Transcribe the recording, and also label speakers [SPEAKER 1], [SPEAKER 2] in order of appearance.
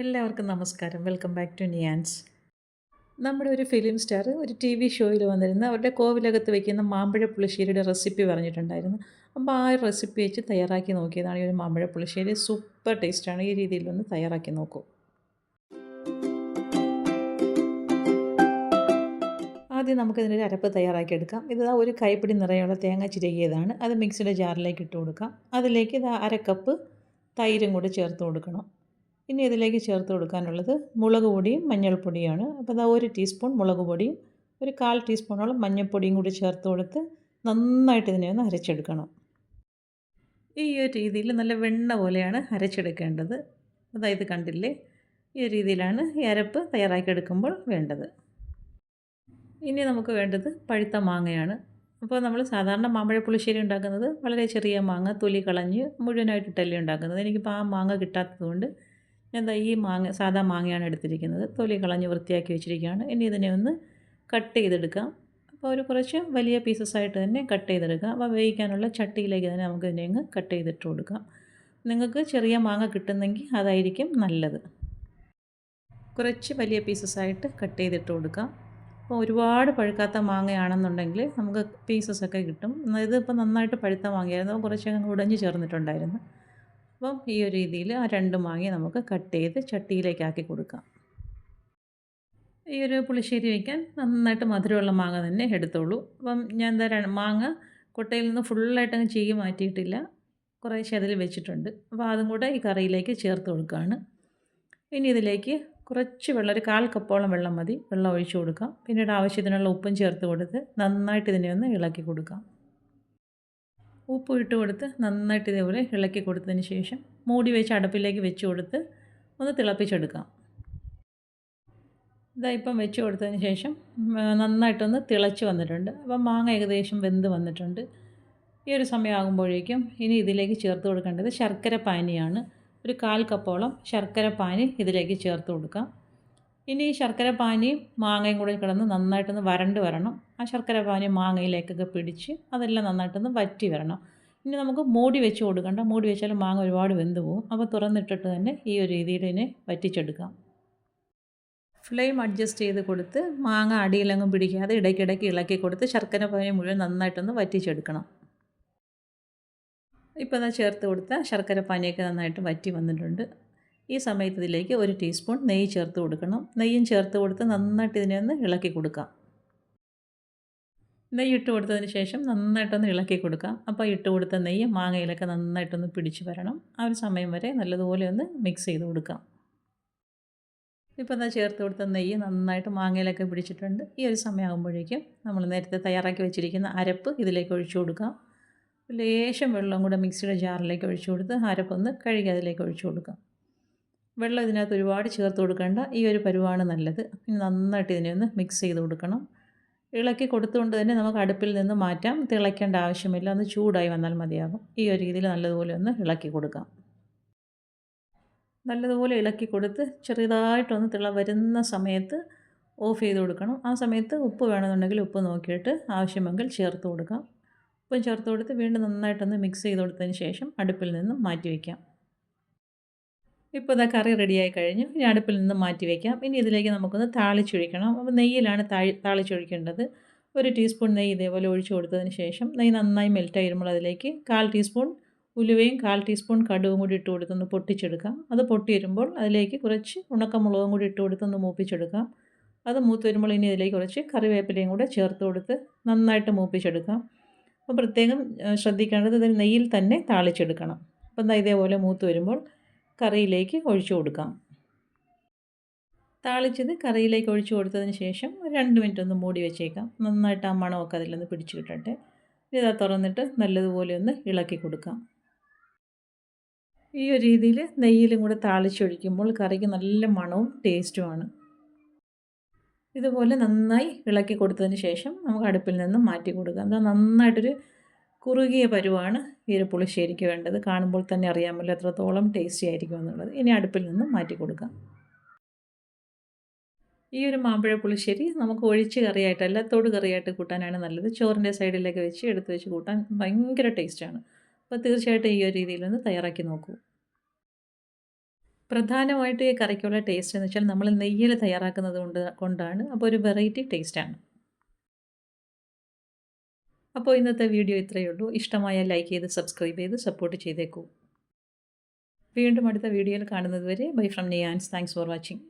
[SPEAKER 1] എല്ലാവർക്കും നമസ്കാരം. Welcome back to Niyans. നമ്മുടെ ഒരു ഫിലിം സ്റ്റാർ ഒരു ടി.വി. ഷോയിൽ വന്നിരുന്ന് അവരുടെ കോവിലകത്ത് വെക്കുന്ന മാമ്പഴ പുളിശ്ശേരിയുടെ റെസിപ്പി പറഞ്ഞിട്ടുണ്ടായിരുന്നു. അപ്പോൾ ആ റെസിപ്പി വെച്ച് തയ്യാറാക്കി നോക്കിയതാണ് ഈ ഒരു മാമ്പഴ പുളിശ്ശേരി. സൂപ്പർ ടേസ്റ്റാണ്. ഈ രീതിയിലൊന്ന് തയ്യാറാക്കി നോക്കൂ. ആദ്യം നമുക്കിതിനൊരു അരപ്പ് തയ്യാറാക്കിയെടുക്കാം. ഇത് ഒരു കൈപ്പിടി നിറയുള്ള തേങ്ങ ചിരകിയതാണ്. അത് മിക്സിയുടെ ജാറിലേക്ക് ഇട്ട് കൊടുക്കാം. അതിലേക്ക് അര കപ്പ് തൈരും കൂടി ചേർത്ത് കൊടുക്കണം. ഇനി ഇതിലേക്ക് ചേർത്ത് കൊടുക്കാനുള്ളത് മുളക് പൊടിയും മഞ്ഞൾപ്പൊടിയാണ്. അപ്പോൾ ഒരു ടീസ്പൂൺ മുളക് പൊടിയും ഒരു 1/4 ടീസ്പൂണോളം മഞ്ഞൾപ്പൊടിയും കൂടി ചേർത്ത് കൊടുത്ത് നന്നായിട്ട് ഇതിനെ ഒന്ന് അരച്ചെടുക്കണം. ഈ ഒരു രീതിയിൽ നല്ല വെണ്ണ പോലെയാണ് അരച്ചെടുക്കേണ്ടത്. അതായത് കണ്ടില്ലേ, ഈ ഒരു രീതിയിലാണ് ഈ അരപ്പ് തയ്യാറാക്കിയെടുക്കുമ്പോൾ വേണ്ടത്. ഇനി നമുക്ക് വേണ്ടത് പഴുത്ത മാങ്ങയാണ്. അപ്പോൾ നമ്മൾ സാധാരണ മാമ്പഴ പുളിശ്ശേരി ഉണ്ടാക്കുന്നത് വളരെ ചെറിയ മാങ്ങ തൊലി കളഞ്ഞ് മുഴുവനായിട്ടിട്ടല്ലേ ഉണ്ടാക്കുന്നത്. എനിക്കിപ്പോൾ ആ മാങ്ങ കിട്ടാത്തതുകൊണ്ട് ഞാൻ ഈ സാധാ മാങ്ങയാണ് എടുത്തിരിക്കുന്നത്. തൊലി കളഞ്ഞ് വൃത്തിയാക്കി വെച്ചിരിക്കുകയാണ്. ഇനി ഇതിനെ ഒന്ന് കട്ട് ചെയ്തെടുക്കാം. അപ്പോൾ ഒരു കുറച്ച് വലിയ പീസസായിട്ട് തന്നെ കട്ട് ചെയ്തെടുക്കാം. അപ്പോൾ വേവിക്കാനുള്ള ചട്ടിയിലേക്ക് തന്നെ നമുക്ക് ഇതിനെ അങ്ങ് കട്ട് ചെയ്തിട്ട് കൊടുക്കാം. നിങ്ങൾക്ക് ചെറിയ മാങ്ങ കിട്ടുന്നെങ്കിൽ അതായിരിക്കും നല്ലത്. കുറച്ച് വലിയ പീസസായിട്ട് കട്ട് ചെയ്തിട്ട് കൊടുക്കാം. അപ്പോൾ ഒരുപാട് പഴുക്കാത്ത മാങ്ങയാണെന്നുണ്ടെങ്കിൽ നമുക്ക് പീസസൊക്കെ കിട്ടും. ഇതിപ്പോൾ നന്നായിട്ട് പഴുത്ത മാങ്ങയായിരുന്നു. കുറച്ചങ്ങ് ഉടഞ്ഞ് ചേർന്നിട്ടുണ്ടായിരുന്നു. അപ്പം ഈ ഒരു രീതിയിൽ ആ 2 മാങ്ങ നമുക്ക് കട്ട് ചെയ്ത് ചട്ടിയിലേക്കാക്കി കൊടുക്കാം. ഈ ഒരു പുളിശ്ശേരി വയ്ക്കാൻ നന്നായിട്ട് മധുരമുള്ള മാങ്ങ തന്നെ എടുത്തോളൂ. അപ്പം ഞാൻ മാങ്ങ കൊട്ടയിൽ നിന്ന് ഫുള്ളായിട്ടങ്ങ് ചീകി മാറ്റിയിട്ടില്ല. കുറേശ്ശെ അതിൽ വെച്ചിട്ടുണ്ട്. അപ്പോൾ അതും കൂടെ ഈ കറിയിലേക്ക് ചേർത്ത് കൊടുക്കുകയാണ്. ഇനി ഇതിലേക്ക് കുറച്ച് വെള്ളം, ഒരു 1/4 കപ്പോളം വെള്ളം മതി. വെള്ളം ഒഴിച്ച് കൊടുക്കാം. പിന്നീട് ആവശ്യത്തിനുള്ള ഉപ്പും ചേർത്ത് കൊടുത്ത് നന്നായിട്ട് ഇതിനെ ഒന്ന് ഇളക്കി കൊടുക്കാം. ഉപ്പ് ഇട്ട് കൊടുത്ത് നന്നായിട്ട് ഇതേപോലെ ഇളക്കി കൊടുത്തതിന് ശേഷം മൂടി വെച്ച് അടുപ്പിലേക്ക് വെച്ച് കൊടുത്ത് ഒന്ന് തിളപ്പിച്ചെടുക്കാം. ഇപ്പം വെച്ച് കൊടുത്തതിന് ശേഷം നന്നായിട്ടൊന്ന് തിളച്ച് വന്നിട്ടുണ്ട്. അപ്പം മാങ്ങ ഏകദേശം വെന്ത് വന്നിട്ടുണ്ട്. ഈ ഒരു സമയമാകുമ്പോഴേക്കും ഇനി ഇതിലേക്ക് ചേർത്ത് കൊടുക്കേണ്ടത് ശർക്കര പാനിയാണ്. ഒരു 1/4 കപ്പോളം ശർക്കര പാനി ഇതിലേക്ക് ചേർത്ത് കൊടുക്കാം. ഇനി ഈ ശർക്കര പാനിയും മാങ്ങയും കൂടി കിടന്ന് നന്നായിട്ടൊന്ന് വരണ്ട് വരണം. ആ ശർക്കര പാനി മാങ്ങയിലേക്കൊക്കെ പിടിച്ച് അതെല്ലാം നന്നായിട്ടൊന്ന് വറ്റി വരണം. ഇനി നമുക്ക് മൂടി വെച്ച് കൊടുക്കണ്ട. മൂടി വെച്ചാൽ മാങ്ങ ഒരുപാട് വെന്ത് പോകും. അപ്പോൾ തുറന്നിട്ടിട്ട് തന്നെ ഈ ഒരു രീതിയിൽ ഇതിനെ വറ്റിച്ചെടുക്കാം. ഫ്ലെയിം അഡ്ജസ്റ്റ് ചെയ്ത് കൊടുത്ത് മാങ്ങ അടിയിലെങ്ങും പിടിക്കാതെ ഇടയ്ക്കിടയ്ക്ക് ഇളക്കി കൊടുത്ത് ശർക്കര പാനി മുഴുവൻ നന്നായിട്ടൊന്ന് വറ്റിച്ചെടുക്കണം. ഇപ്പോൾ ചേർത്ത് കൊടുത്ത ശർക്കര പാനിയൊക്കെ നന്നായിട്ട് വറ്റി വന്നിട്ടുണ്ട്. ഈ സമയത്ത് ഇതിലേക്ക് 1 ടീസ്പൂൺ നെയ്യ് ചേർത്ത് കൊടുക്കണം. നെയ്യും ചേർത്ത് കൊടുത്ത് നന്നായിട്ട് ഇതിനെ ഒന്ന് ഇളക്കി കൊടുക്കാം. നെയ്യ് ഇട്ട് കൊടുത്തതിന് ശേഷം നന്നായിട്ടൊന്ന് ഇളക്കി കൊടുക്കാം. അപ്പോൾ ഇട്ട് കൊടുത്ത നെയ്യ് മാങ്ങയിലൊക്കെ നന്നായിട്ടൊന്ന് പിടിച്ച് വരണം. ആ ഒരു സമയം വരെ നല്ലതുപോലെ ഒന്ന് മിക്സ് ചെയ്ത് കൊടുക്കാം. ഇപ്പോൾ ചേർത്ത് കൊടുത്ത നെയ്യ് നന്നായിട്ട് മാങ്ങയിലൊക്കെ പിടിച്ചിട്ടുണ്ട്. ഈ ഒരു സമയമാകുമ്പോഴേക്കും നമ്മൾ നേരത്തെ തയ്യാറാക്കി വെച്ചിരിക്കുന്ന അരപ്പ് ഇതിലേക്ക് ഒഴിച്ചു കൊടുക്കാം. ലേശം വെള്ളം കൂടെ മിക്സിയുടെ ജാറിലേക്ക് ഒഴിച്ചു കൊടുത്ത് അരപ്പൊന്ന് കഴുകി അതിലേക്ക് ഒഴിച്ചു കൊടുക്കാം. വെള്ളം ഇതിനകത്ത് ഒരുപാട് ചേർത്ത് കൊടുക്കേണ്ട. ഈ ഒരു പരുവാണ് നല്ലത്. ഇനി നന്നായിട്ട് ഇതിനെ ഒന്ന് മിക്സ് ചെയ്ത് കൊടുക്കണം. ഇളക്കി കൊടുത്തുകൊണ്ട് തന്നെ നമുക്ക് അടുപ്പിൽ നിന്ന് മാറ്റാം. തിളയ്ക്കേണ്ട ആവശ്യമില്ല. ഒന്ന് ചൂടായി വന്നാൽ മതിയാകും. ഈ ഒരു രീതിയിൽ നല്ലതുപോലെ ഒന്ന് ഇളക്കി കൊടുക്കാം. നല്ലതുപോലെ ഇളക്കി കൊടുത്ത് ചെറുതായിട്ടൊന്ന് വരുന്ന സമയത്ത് ഓഫ് ചെയ്ത് കൊടുക്കണം. ആ സമയത്ത് ഉപ്പ് വേണമെന്നുണ്ടെങ്കിൽ ഉപ്പ് നോക്കിയിട്ട് ആവശ്യമെങ്കിൽ ചേർത്ത് കൊടുക്കാം. ഉപ്പും ചേർത്ത് കൊടുത്ത് വീണ്ടും നന്നായിട്ടൊന്ന് മിക്സ് ചെയ്ത് കൊടുത്തതിന് ശേഷം അടുപ്പിൽ നിന്ന് മാറ്റി വയ്ക്കാം. ഇപ്പോൾ കറി റെഡിയായി കഴിഞ്ഞു. ഇനി അടുപ്പിൽ നിന്ന് മാറ്റി വയ്ക്കാം. ഇനി ഇതിലേക്ക് നമുക്കൊന്ന് താളിച്ചൊഴിക്കണം. അപ്പോൾ നെയ്യിലാണ് താളിച്ചൊഴിക്കേണ്ടത്. 1 ടീസ്പൂൺ നെയ്യ് ഇതേപോലെ ഒഴിച്ച് കൊടുത്തതിന് ശേഷം നെയ്യ് നന്നായി മെൽറ്റായി വരുമ്പോൾ അതിലേക്ക് 1/4 ടീസ്പൂൺ ഉലുവയും 1/4 ടീസ്പൂൺ കടുകും കൂടി ഇട്ട് കൊടുത്തൊന്ന് പൊട്ടിച്ചെടുക്കാം. അത് പൊട്ടി വരുമ്പോൾ അതിലേക്ക് കുറച്ച് ഉണക്കമുളകും കൂടി ഇട്ട് കൊടുത്തൊന്ന് മൂപ്പിച്ചെടുക്കാം. അത് മൂത്ത് വരുമ്പോൾ ഇനി ഇതിലേക്ക് കുറച്ച് കറിവേപ്പിലയും കൂടെ ചേർത്ത് കൊടുത്ത് നന്നായിട്ട് മൂപ്പിച്ചെടുക്കാം. അപ്പോൾ പ്രത്യേകം ശ്രദ്ധിക്കേണ്ടത് ഇത് നെയ്യിൽ തന്നെ താളിച്ചെടുക്കണം. അപ്പം ഇതേപോലെ മൂത്ത് വരുമ്പോൾ കറിയിലേക്ക് ഒഴിച്ചു കൊടുക്കാം. താളിച്ചത് കറിയിലേക്ക് ഒഴിച്ചു കൊടുത്തതിന് ശേഷം 2 മിനിറ്റ് ഒന്ന് മൂടി വെച്ചേക്കാം. നന്നായിട്ട് ആ മണമൊക്കെ അതിലൊന്ന് പിടിച്ച് കിട്ടട്ടെ. ഇത് തുറന്നിട്ട് നല്ലതുപോലെ ഒന്ന് ഇളക്കി കൊടുക്കാം. ഈ ഒരു രീതിയിൽ നെയ്യിലും കൂടെ താളിച്ചൊഴിക്കുമ്പോൾ കറിക്ക് നല്ല മണവും ടേസ്റ്റുമാണ്. ഇതുപോലെ നന്നായി ഇളക്കി കൊടുത്തതിന് ശേഷം നമുക്ക് അടുപ്പിൽ നിന്ന് മാറ്റി കൊടുക്കാം. നന്നായിട്ടൊരു കുറുകിയ പരുവാണ് ഈ ഒരു പുളിശ്ശേരിക്ക് വേണ്ടത്. കാണുമ്പോൾ തന്നെ അറിയാമല്ലോ എത്രത്തോളം ടേസ്റ്റി ആയിരിക്കും എന്നുള്ളത്. ഇനി അടുപ്പിൽ നിന്ന് മാറ്റി കൊടുക്കാം. ഈ ഒരു മാമ്പഴ പുളിശ്ശേരി നമുക്ക് ഒഴിച്ച് കറിയായിട്ടല്ല തൊടു കറിയായിട്ട് കൂട്ടാനാണ് നല്ലത്. ചോറിൻ്റെ സൈഡിലൊക്കെ വെച്ച് എടുത്ത് വെച്ച് കൂട്ടാൻ ഭയങ്കര ടേസ്റ്റാണ്. അപ്പോൾ തീർച്ചയായിട്ടും ഈ ഒരു രീതിയിലൊന്ന് തയ്യാറാക്കി നോക്കൂ. പ്രധാനമായിട്ട് ഈ കറിക്കുള്ള ടേസ്റ്റ് എന്ന് വെച്ചാൽ നമ്മൾ നെയ്യിൽ തയ്യാറാക്കുന്നത് കൊണ്ടാണ്. അപ്പോൾ ഒരു വെറൈറ്റി ടേസ്റ്റാണ്. അപ്പോൾ ഇന്നത്തെ വീഡിയോ ഇത്രയേ ഉള്ളൂ. ഇഷ്ടമായാൽ ലൈക്ക് ചെയ്ത് സബ്സ്ക്രൈബ് ചെയ്ത് സപ്പോർട്ട് ചെയ്തേക്കൂ. വീണ്ടും അടുത്ത വീഡിയോയിൽ കാണുന്നത് വരെ bye from Niyans. Thanks for watching.